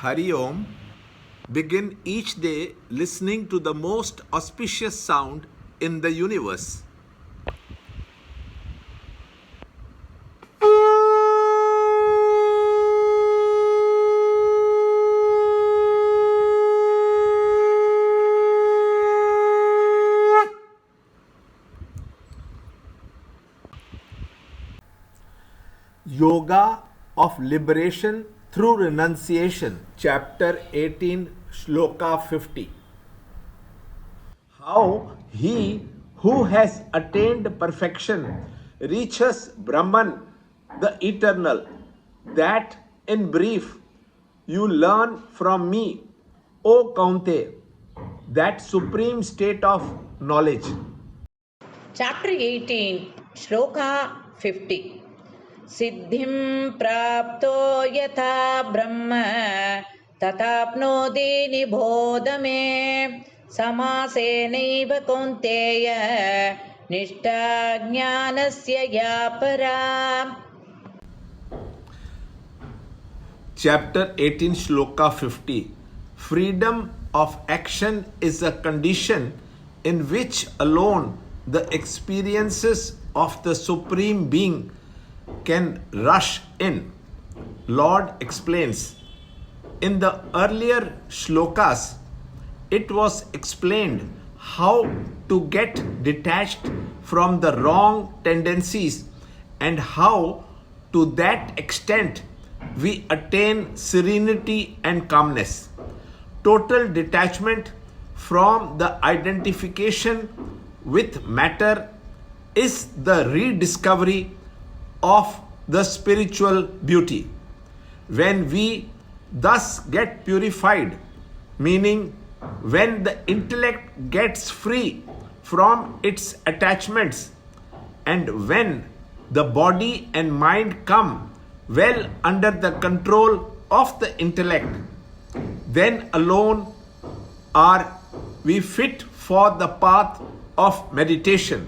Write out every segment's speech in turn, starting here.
Hari Om, begin each day listening to the most auspicious sound in the universe. Yoga of Liberation through Renunciation, Chapter 18, Shloka 50. How he who has attained perfection reaches Brahman, the eternal, that in brief you learn from me, O Kaunte, that supreme state of knowledge. Chapter 18, Shloka 50. Siddhim prapto yatha brahma tatapnodi nibodhame samasenaiva kaunteya nishta jnanasya yapara. Chapter 18, Shloka 50. Freedom of action is a condition in which alone the experiences of the Supreme Being can rush in. Lord explains. In the earlier shlokas, it was explained how to get detached from the wrong tendencies and how, to that extent, we attain serenity and calmness. Total detachment from the identification with matter is the rediscovery of the spiritual beauty. When we thus get purified, meaning when the intellect gets free from its attachments, and when the body and mind come well under the control of the intellect, then alone are we fit for the path of meditation,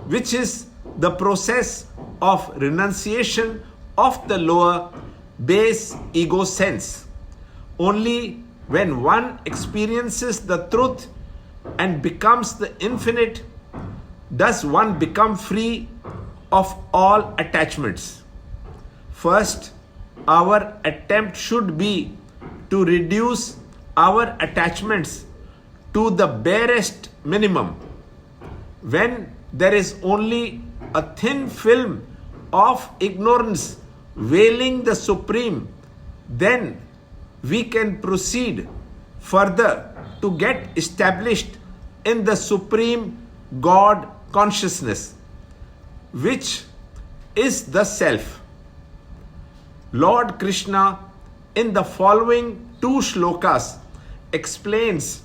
which is the process of renunciation of the lower base ego sense. Only when one experiences the truth and becomes the infinite does one become free of all attachments. First, our attempt should be to reduce our attachments to the barest minimum. When there is only a thin film of ignorance veiling the Supreme, then we can proceed further to get established in the Supreme God consciousness, which is the Self. Lord Krishna, in the following two shlokas, explains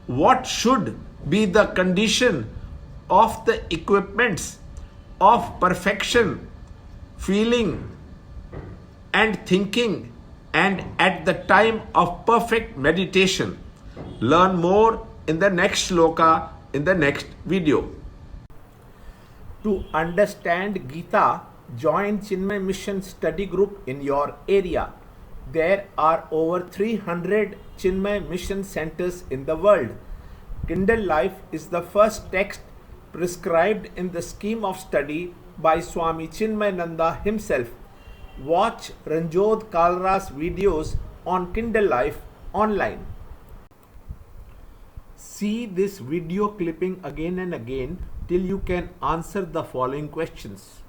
what should be the condition of the equipments of perfection, feeling and thinking, and at the time of perfect meditation. Learn more in the next shloka in the next video. To understand Gita, join Chinmaya Mission study group in your area. There are over 300 Chinmaya Mission centers in the world. Kindle Life is the first text prescribed in the scheme of study by Swami Chinmayananda himself. Watch Ranjod Kalra's videos on Kindle Life online. See this video clipping again and again till you can answer the following questions.